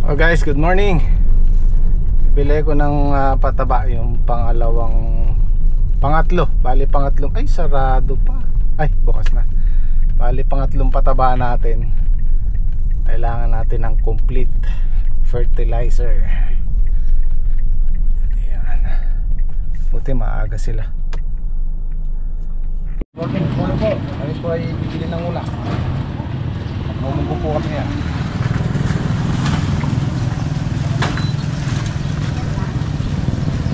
Oh guys, good morning. Bili ko ng pataba yung pangatlong, ay sarado pa. Ay, bukas na. Bali pangatlong pataba natin. Kailangan natin ng complete fertilizer. Ayan. Buti maaga sila. Morning po. Kami po ay bibili ng ulak. Magmumunggo po kami yan.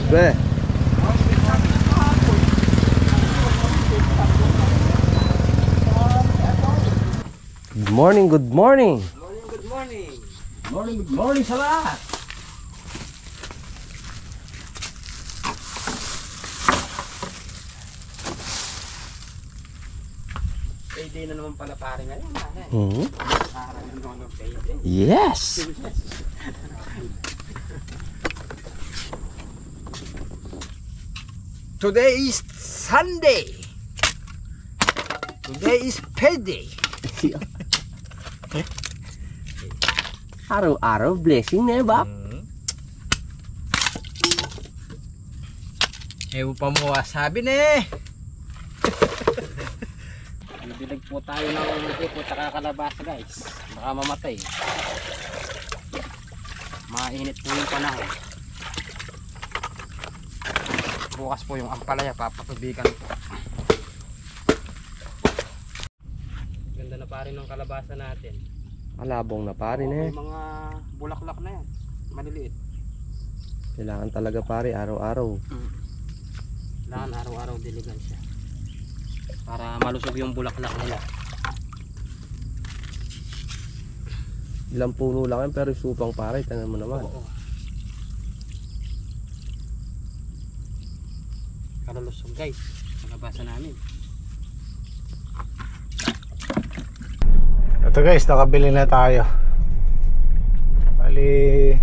Be. Good morning, good morning. Good morning. Good morning sa lahat. Payday na naman pala pare ngayon. Parang naman ng payday. Yes. Today is Sunday. Today is payday. Araw-araw blessing na ba? Ewan pa mo sabi na eh. Bibilag po tayo ng ipot at kalabasa guys. Baka mamatay. Mainit po yung panahon. Bukas po yung ampalaya, papatubigan po. Ganda na pa rin ng kalabasa natin. Malabong na pare na. May mga bulaklak na yan. Maliliit. Kailangan talaga pare araw-araw. Kailangan araw-araw diligan siya. Para malusog yung bulaklak nila. Ilang puno lang yan pero supang pare. Tingnan mo naman. Oo. Kalulusog guys. Kalabasa namin. Ito guys, nakabili na tayo. Bali,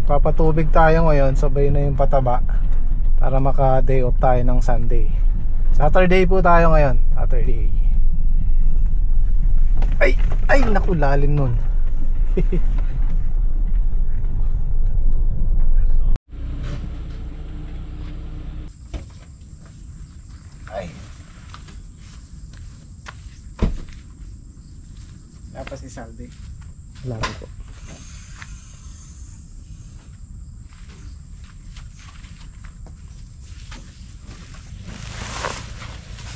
papatubig tayo ngayon, sabay na yung pataba para maka day off tayo ng Sunday. Saturday po tayo ngayon. Saturday. Ay naku, lalim nun. Ay. Dapat si Saldi. Wala po.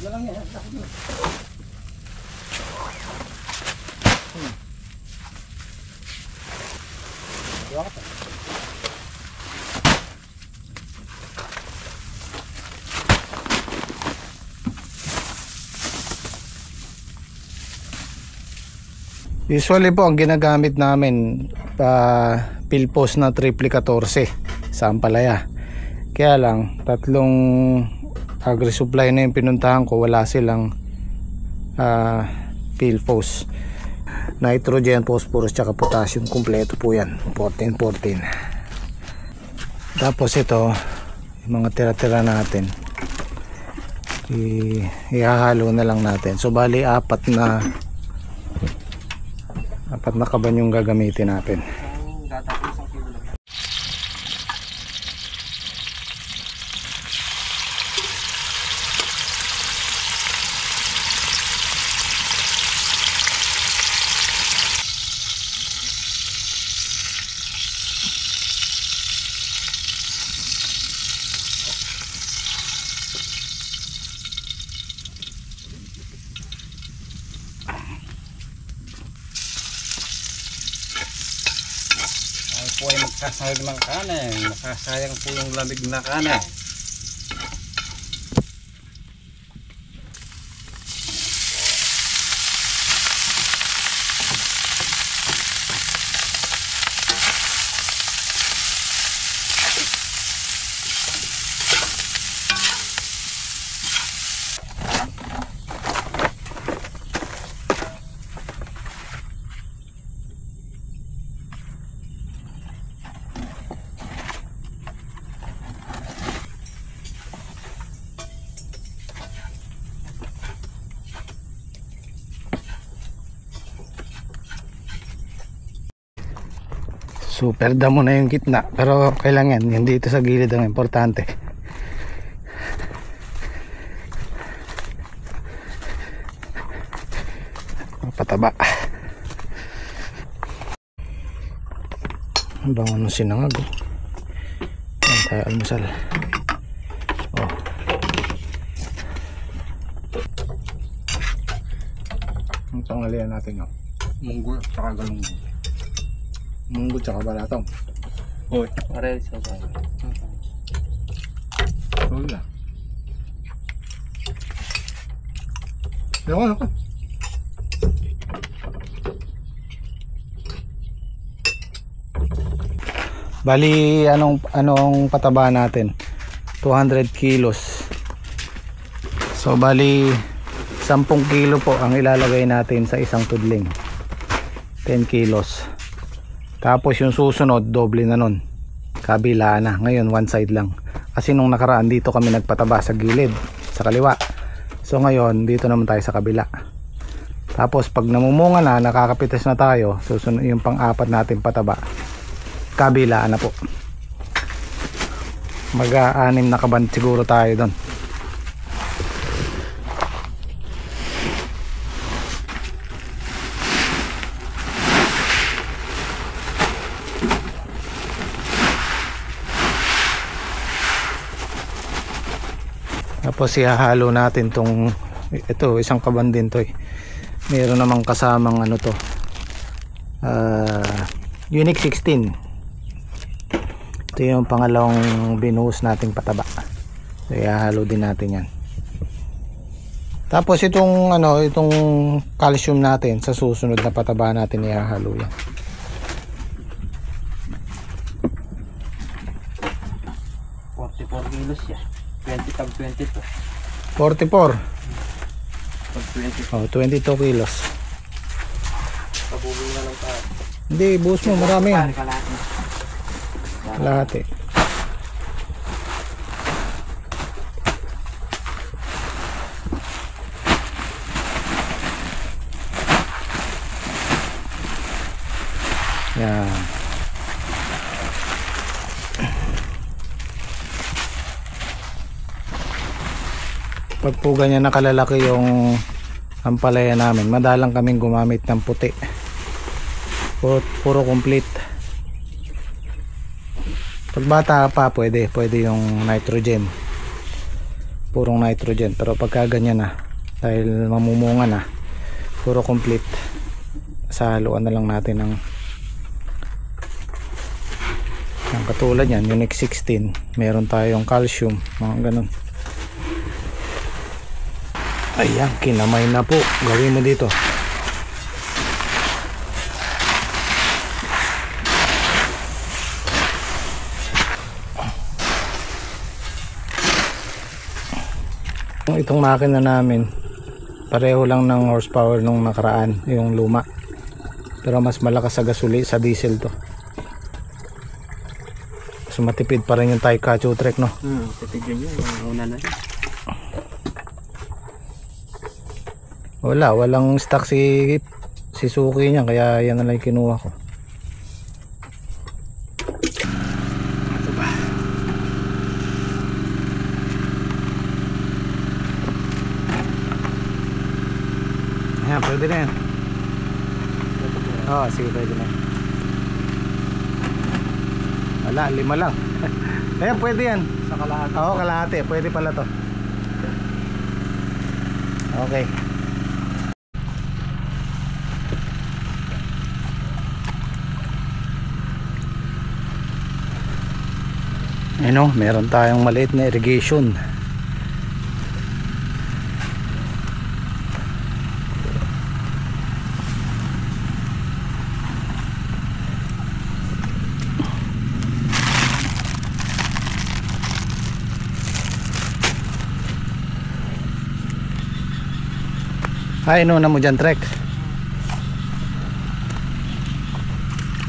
Walang yan. Takot mo. Diba ka pa? Usually po ang ginagamit namin Pilpos na triple 14 sa Ampalaya. Kaya lang tatlong agri-supply na yung pinuntahan ko, wala silang Pilpos. Nitrogen, phosphorus, tsaka potassium, kumpleto po yan, 14-14. Tapos ito yung mga tira-tira natin ihahalo na lang natin. So bali apat na kaban yung gagamitin natin. Po ay magkasayang ng kanin. Makasayang po yung lamig na kanin. Super damo na yung gitna, pero kailangan yan, hindi ito sa gilid ang importante. Pataba. Ang bango ng sinangag. Ayan tayo almusal. Oh. Ang tanghalian natin, no? Munggo tsaka galunggo. Munggo tsaka balatong. Hoy, pare sa sa. Wala. Ewan ako. Bali, anong pataba natin? 200 kilos. So, bali, 10 kilo po ang ilalagay natin sa isang tudling. 10 kilos. Tapos yung susunod, doble na nun. Kabila na. Ngayon, one side lang. Kasi nung nakaraan, dito kami nagpataba sa gilid, sa kaliwa. So, ngayon, dito naman tayo sa kabila. Tapos, pag namumunga na, nakakapitas na tayo, susunod yung pang-apat natin pataba. Kabilaan na po. Mag-aanim na kaban siguro tayo doon. Tapos ihahalo natin tong ito, isang kaban din to eh. Meron namang kasamang ano to, Unique 16. Ito yung pangalawang binuhos nating pataba. So ihahalo din natin yan. Tapos itong itong calcium natin sa susunod na pataba natin ihahalo yan. Kilos siya. 20 tag 22. 44. Tag 20. Oh, 22 kilos. Pabuhin na lang tayo. Hindi, buhos mo, marami yan. Kalahati. Kalahati. Yan. Pag po ganyan nakalalaki yung ampalaya namin, madalang kaming gumamit ng puti. Puro complete. Pag bata pa pwede yung nitrogen, purong nitrogen. Pero pagka ganyan na, dahil mamumunga na, puro complete, sa haluan na lang natin ng katulad yan, Unique 16. Meron tayong calcium, mga ganun. Ayan, kinamay na po. Gawin mo dito. Itong makina namin, pareho lang ng horsepower nung nakaraan, yung luma. Pero mas malakas sa sa diesel to. So matipid pa rin yung Taigachi Trek, no? Tipid yun una na. Walang stock si Suzuki niya, kaya yan na lang kinuha ko. Ito ba? Ayan, pwede na yan. Oo, sige, pwede na. Wala, 5 lang. Ayan, pwede yan. Sa kalahati. Oo, kalahati. Pwede pala to. Okay. Ano, meron tayong maliit na irrigation. Ay, no na mo dyan, Trek.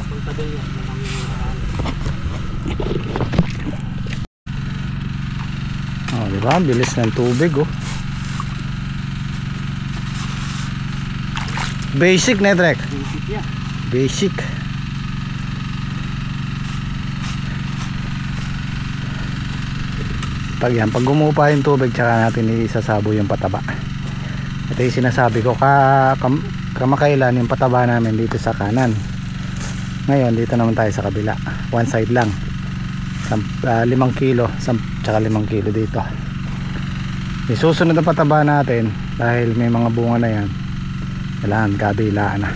Punta din yan. Oh, di ba? Bilis ng tubig, oh. Basic na, Trek. Basic yan. Basic. Pag gumupa yung tubig, tsaka natin isasabo yung pataba. Ito yung sinasabi ko, kamakailan yung pataba namin dito sa kanan. Ngayon dito naman tayo sa kabila, one side lang. 5 kilo, tsaka 5 kilo dito. Isusunod ang pataba natin dahil may mga bunga na yan, kailangan kabilaan na.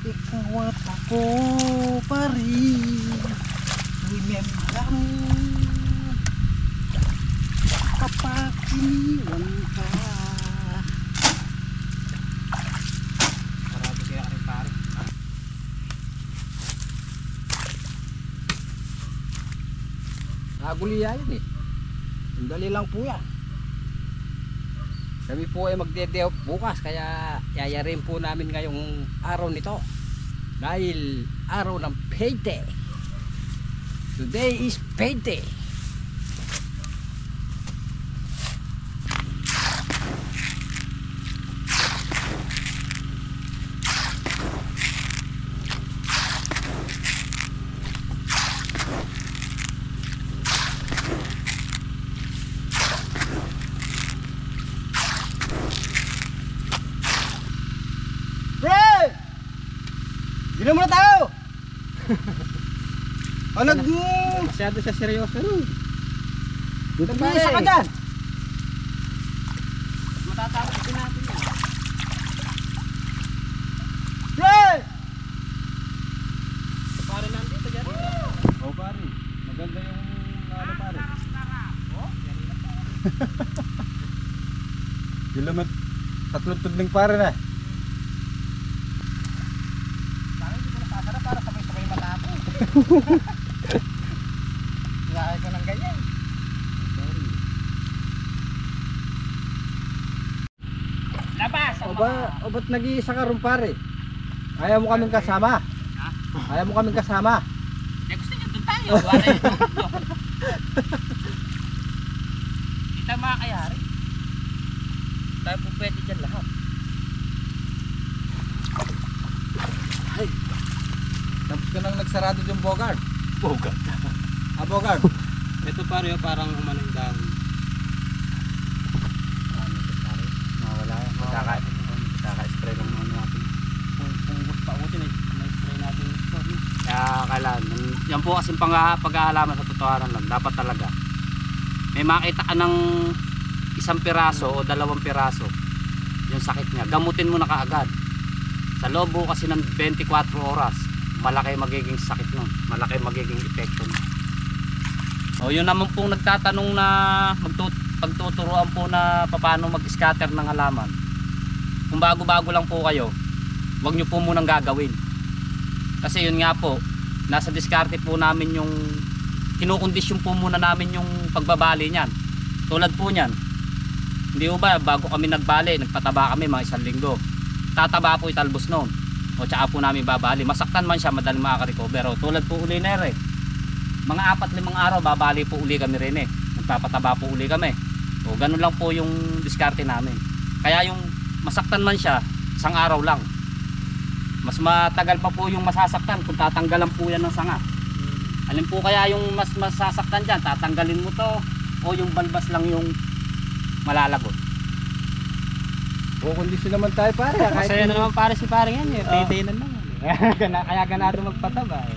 Ikaw at ako pa rin, remember me kapag iniwan ka. Marami kaya rin pare. Naguliya yun eh. Sandali lang po yan. Kami po ay magdede bukas, kaya yayarin po namin ngayong araw nito. Dahil araw ng payday. Today is payday. Inom muna tayo! Masyado siya seryoso nun. Nag-iisa ka dyan! Matatapos din natin yan. Pre! Pare nandito dyan. Oh pare, maganda yung ano pare. Oh, yan na po. Kilomet, 3 tudling pare na. Para sabay-sabay matapos. Lahat ko ng ganyan. Labas! O ba't nag-iisa ka rin pare? Ayaw mo kaming kasama? Ha? Ayaw mo kaming kasama? Eh, gusto niyo doon tayo. Wala yung mundo. Kita mga kayari. Tayo po pwede dyan lahat. Ay! Tapos ka nang nagsarado yung Bogart. Bogart. Ah, Bogart. Ito pare, parang umanong dahon. Wala yan. Kaka-spray lang ano natin. Kung gusto utin, na-spray natin ito. Kaya kailan, yan po kasing pag-aalaman sa totohanan lang, dapat talaga. May makita ka ng 1 piraso o 2 piraso, yung sakit niya, gamutin mo na kaagad. Sa loob po kasi ng 24 oras, malaki magiging sakit nun, malaki magiging epekto nun. O yun naman pong nagtatanong na pagtuturuan po na paano mag-scatter ng halaman. Kung bago-bago lang po kayo, huwag nyo po munang gagawin. Kasi yun nga po, nasa diskarte po namin yung kinukondisyon po muna namin yung pagbabali niyan. Tulad po niyan, hindi po ba bago kami nagbali, nagpataba kami mga 1 linggo. Tataba po italbos noon. O tsaka po namin babali. Masaktan man siya, madaling makaka-recover. O tulad po uli na rin. Mga 4-5 araw babali po uli kami rin eh. magpapataba po uli kami. O ganun lang po yung diskarte namin. Kaya yung masaktan man siya, isang araw lang. Mas matagal pa po yung masasaktan kung tatanggalan po yan ng sanga. Alin po kaya yung mas masasaktan dyan? Tatanggalin mo to o yung balbas lang yung malalagot? O kondisyon naman tayo pare. Masaya na naman pare si pare yan eh. Payday na naman. Kaya ganado magpataba eh.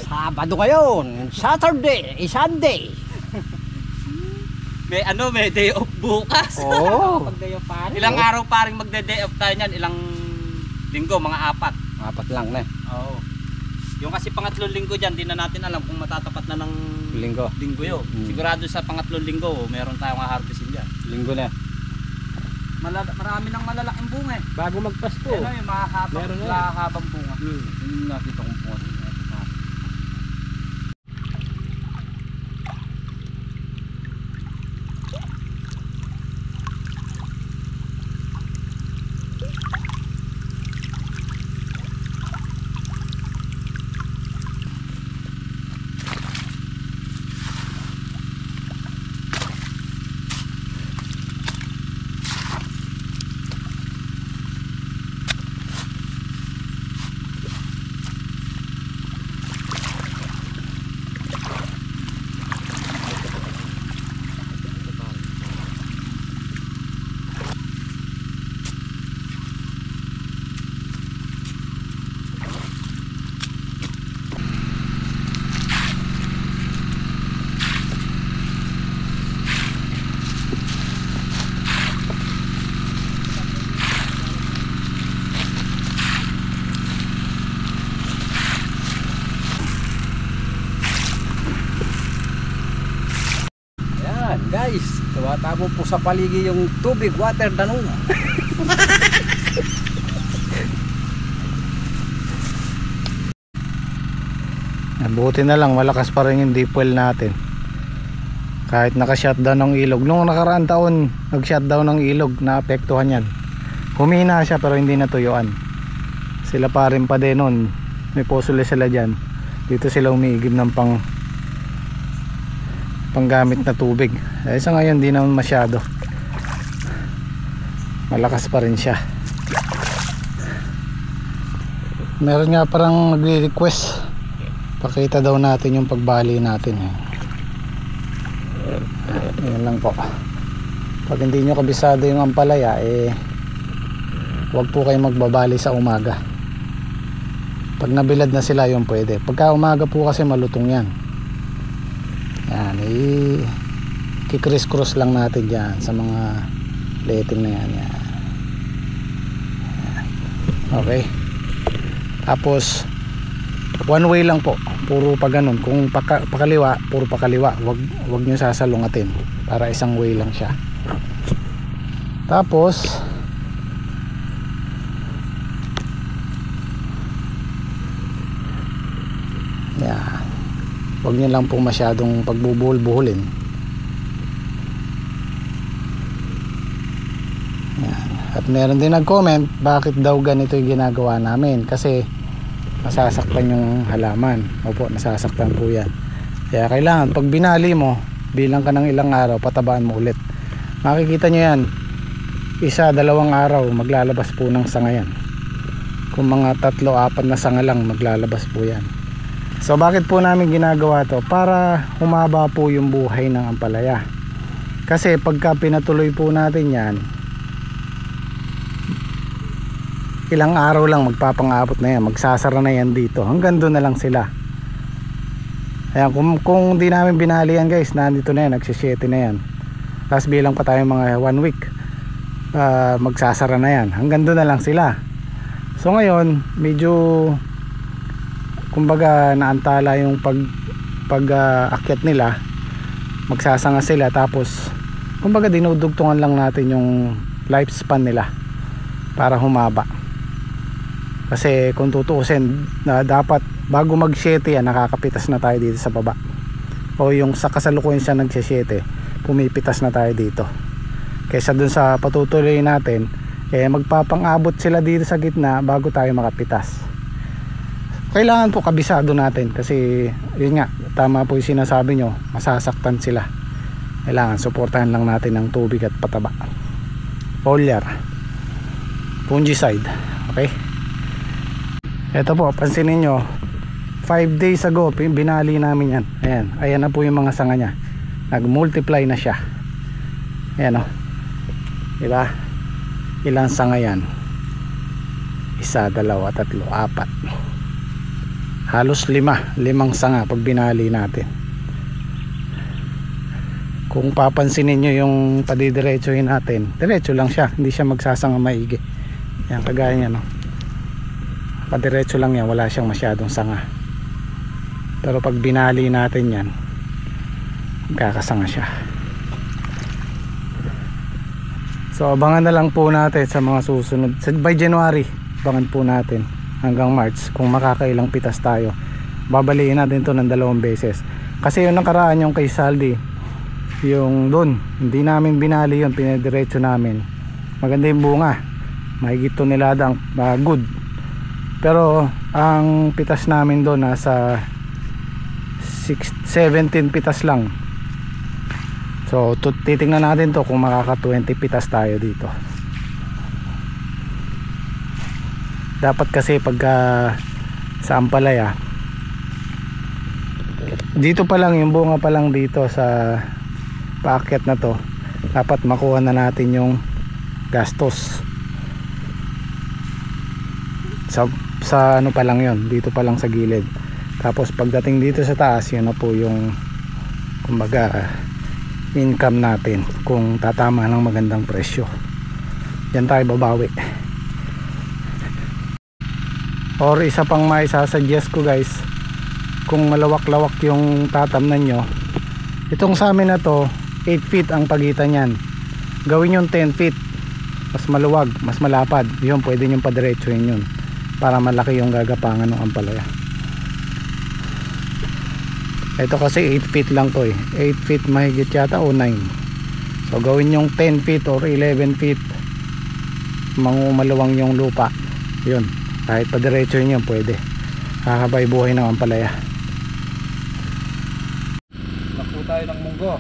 Sabado ngayon, Saturday, Sunday. May day off bukas. Oo. Pag day off pare. Ilang araw paring magde-day off tayo niyan? Ilang linggo? Mga 4. 4 lang na. Oo. Yung kasi pangatlong linggo dyan, di na natin alam kung matatapat na ng Linggo. yun. Sigurado sa pangatlong linggo, meron tayong harvestin dyan. Linggo na. Marami ng malalaking bunga eh. Bago magpasko. Ano yung Meron na yan. mahahabang bunga. Yung nakita kong bunga. Guys, tumatabo po sa paligi yung tubig, water danong. Buti na lang malakas pa rin yung deep well natin. Kahit naka-shutdown ng ilog. Nung nakaraang taon nag-shutdown ng ilog, naapektuhan yan. Humina siya pero hindi natuyuan. Sila pa rin pa din nun. May posule sila dyan. Dito sila umiigib ng panggamit na tubig. Sa ngayon di naman masyado. Malakas pa rin siya. Meron nga parang nagre-request, pakita daw natin yung pagbali natin. Yan lang po. Pag hindi nyo kabisado yung ampalaya, huwag po kayong magbabali sa umaga. Pag nabilad na sila, yung pwede. Pagka umaga po kasi malutong yan. Yan, kikris-cross lang natin dyan sa mga letting na yan. Yan. Okay. Tapos one way lang po, puro pa ganun. Kung pakaliwa, puro pakaliwa. Wag nyo sasalungatin para isang way lang siya. Tapos yan, wag nyo lang po masyadong pagbubuhol-buhulin. Yan. At meron din nag-comment bakit daw ganito yung ginagawa namin, kasi nasasaktan yung halaman. Opo, nasasaktan po yan. Kaya kailangan pag binali mo, bilang ka ng ilang araw, patabaan mo ulit. Makikita nyo yan, 1-2 araw maglalabas po ng sanga yan. Kung mga 3-4 na sanga lang, maglalabas po yan. So bakit po namin ginagawa to? Para humaba po yung buhay ng ampalaya. Kasi pagka pinatuloy po natin yan, ilang araw lang magpapangabot na yan, magsasara na yan dito, hanggang doon na lang sila. Ayan, kung di namin binali yan guys, nandito na yan, nagsisiyete na yan. Tapos bilang pa tayo mga 1 week, magsasara na yan, hanggang doon na lang sila. So ngayon medyo kumbaga naantala yung akyat nila, magsasanga sila, tapos kumbaga dinudugtungan lang natin yung lifespan nila para humaba. Kasi kung tutuusin, dapat bago mag-7 yan, nakakapitas na tayo dito sa baba. O yung sa kasalukuyan siya nag-7, pumipitas na tayo dito. Kaysa dun sa patutuloy natin, magpapang-abot sila dito sa gitna bago tayo makapitas. kailangan po kabisado natin kasi yun nga, tama po yung sinasabi nyo, masasaktan sila. Kailangan suportahan lang natin ng tubig at pataba, foliar, fungicide. Okay, eto po, pansinin nyo, 5 days ago binali namin yan. Ayan na po yung mga sanga nya, nag multiply na siya. Ayan o, diba, ilang sanga yan? 1, 2, 3, 4, halos 5 sanga pag binali natin. Kung papansinin nyo yung padidiretsuhin natin, diretso lang siya, hindi siya magsasanga maigi. Yan, kagaya niya, no? Padiretso lang yan, wala siyang masyadong sanga. Pero pag binali natin yan, magkakasanga siya. So abangan na lang po natin sa mga susunod, by January abangan po natin hanggang March kung makakailang pitas tayo. Babaliin natin to ng 2 beses kasi yung nakaraan, yung kay Saldi, yung doon hindi namin binali yun, pinediretso namin. Maganda yung bunga, mahigit toneladang good, pero ang pitas namin doon nasa 17 pitas lang. So titingnan natin to kung makaka 20 pitas tayo dito. Dapat kasi pagka sa ampalaya, dito pa lang yung bunga pa lang dito sa paakyat na to, dapat makuha na natin yung gastos sa ano pa lang yon, dito pa lang sa gilid. Tapos pagdating dito sa taas, yun na po yung kumbaga income natin kung tatama ng magandang presyo. Yan tayo babawi. Or isa pang maisasuggest ko guys, kung malawak-lawak yung tatamnan nyo, itong sa amin na to 8 feet ang pagitan yan, gawin yung 10 feet, mas maluwag, mas malapad. Yun, pwede nyo padiretsuhin yun para malaki yung gagapangan ng ampalaya. Ito kasi 8 feet lang to 8 feet mahigit yata o 9. So gawin yung 10 feet or 11 feet, maluwang yung lupa. Yun, kahit padiretsuhin yun pwede, kakabay buhay ng ampalaya. Naku tayo ng munggo,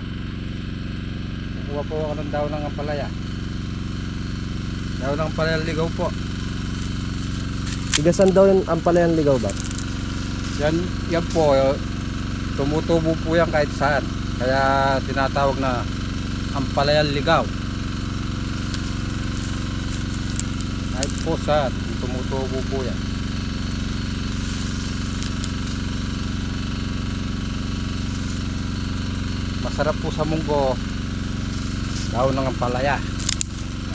nakuha po ako ng daw ng ampalaya. Daw ng ampalaya ligaw po. Tigasan daw yung ampalayan ligaw ba? Yan po, tumutubo po yan kahit saan, kaya tinatawag na ampalayan ligaw. Kahit po saan, tumutubo po yan. Masarap po sa munggo daw ng ampalaya.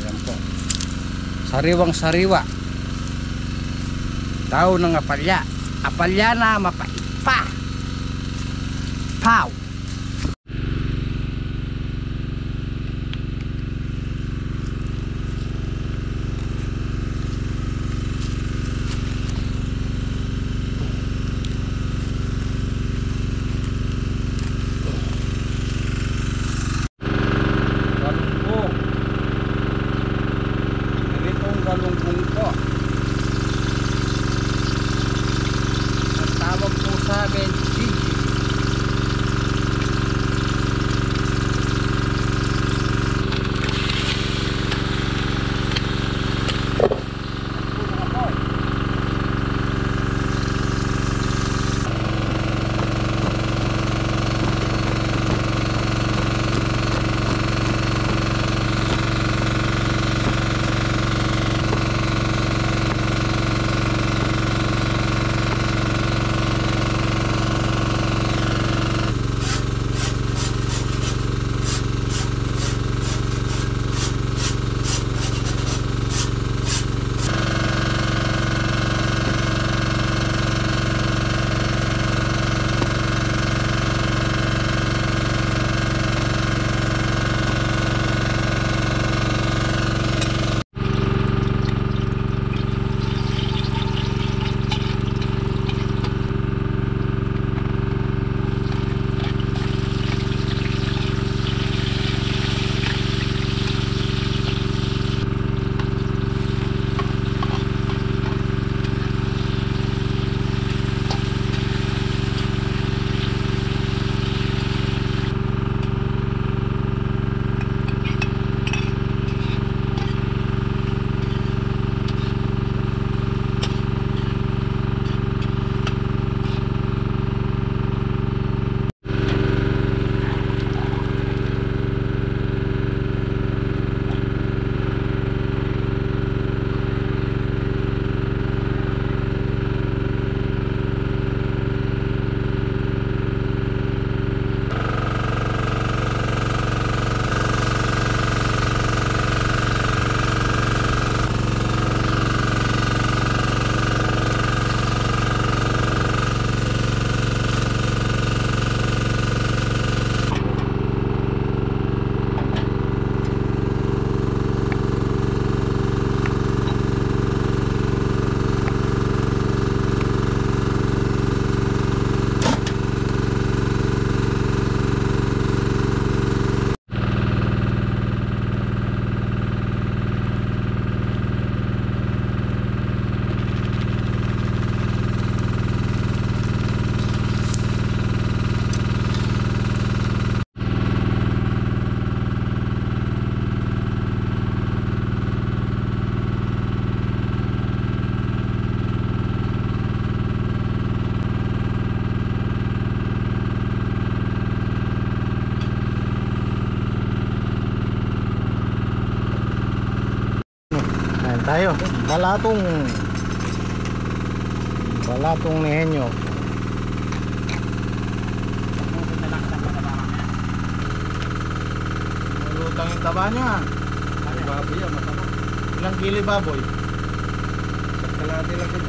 Ayan po, sariwang sariwa, daw ng apalya, apalya na mapait pa. Pow! Galunggong. Ganitong galunggong po. Ang tawag po sa amin, Gigi. Tayo, balatong ni Henyo. Malutang yung taba niya. Baboy yan, masama. Ilang kilo baboy? Kalahati lang din.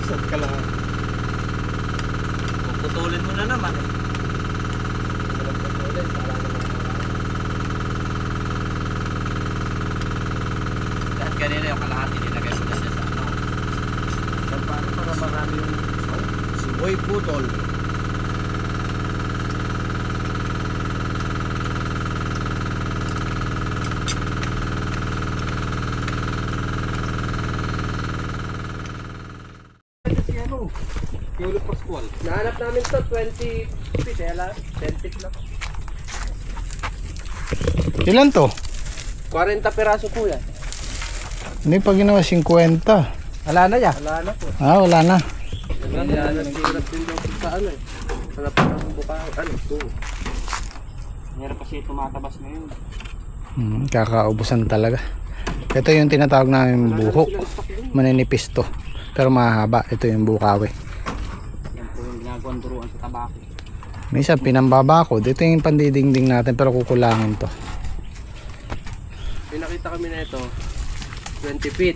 Isang kalahati. Putulin mo na naman. Dahil kanina yung kalahati nilagay mo na siya sa ano. Para marami yung Si Boy Putol. Piolo Pascual. Nahanap namin to 20 feet. Kaya lang, 10 feet lang. Ilan to? 40 peraso po yan. Hindi pa ginawa 50. Wala na yan. Wala na po. Wala na. Hirap din daw sa ano eh. Sa napakang buka. Ano ito? Meron pa siya tumatabas ngayon. Kakaubusan talaga. Ito yung tinatawag namin buho. Maninipis to. Pero mahaba. Ito yung bukawi. Yan po yung ginagawang duruan sa tabako. Minsan pinambabakod. Ito yung pandidingding natin pero kukulangin to. May nakita kami na ito. 20 feet.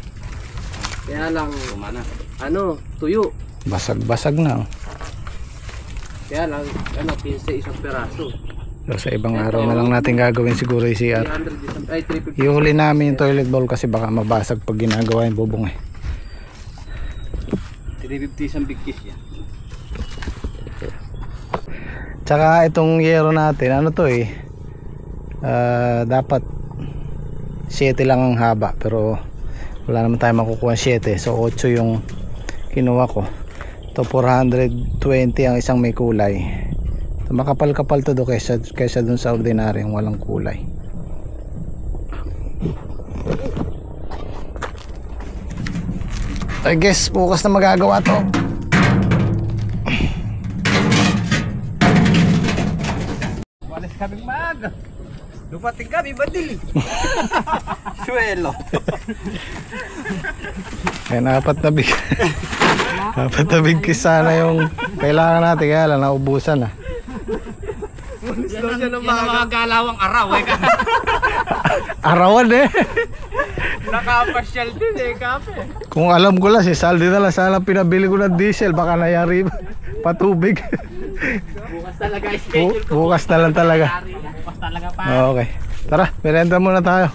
Kaya lang, Tumana. ano, tuyo. Basag-basag na. Kaya lang, ano, 15 isang peraso. So, sa ibang araw na lang natin gagawin siguro yung CR. 300 isang, ay 350. Ihuli namin yung toilet bowl kasi baka mabasag pag ginagawa yung bubong eh. 350 isang big kiss yan. Tsaka itong yero natin, ano to eh. Dapat 7 lang ang haba pero wala naman tayo makukuha 7. So 8 yung kinuha ko. Ito 420 ang isang may kulay. So, makapal-kapal to do kaysa dun sa ordinary yung walang kulay. I guess bukas na magagawa to. Walis kaming maaga. Dumating kami, badil. Suelo. Ayan, apat na big sana yung kailangan natin, kaya lang naubusan na. Yan ang mga galawang araw eh. Arawan eh. Nakapasyal din eh, kape. Kung alam ko lang si Saldi na lang sana pinabili ko ng diesel, baka nayari patubig. Bukas talaga schedule ko. Bukas na lang talaga. Bukas talaga pa. Okay. Tara, merenda muna tayo.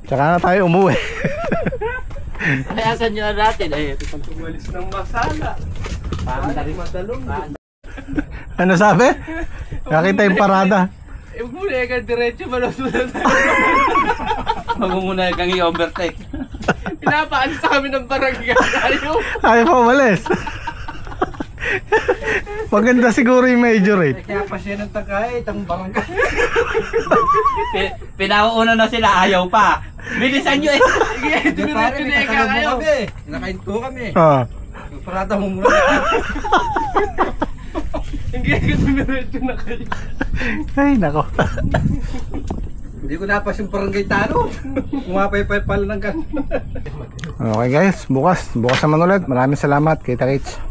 Tsaka na tayo umuwi. Ayasan nyo na natin. Ay, ito pang Walis ng masala. panda rin. Madalong. Ano sabi? Nakita yung parada. Eh, muna ka diretso malusunod. Huwag mo muna kang i-overtake. Pinapaalis kami ng barangay. Ayaw pa umalis. Maganda siguro yung major eh. Kaya pa siya ng tagay, itang barangay. Pinauuna na sila, ayaw pa. Bilisan nyo eh. Sige, dumiretso na ikaw kayo. Nakain ko kami. Parada mo muna. Hindi ka dumiretso na kayo. Ay, nako. Hindi ko napas yung barangay talo. Kumapay-pay pala ng ganun. Okay guys, bukas naman ulit. Maraming salamat. Kita-kits.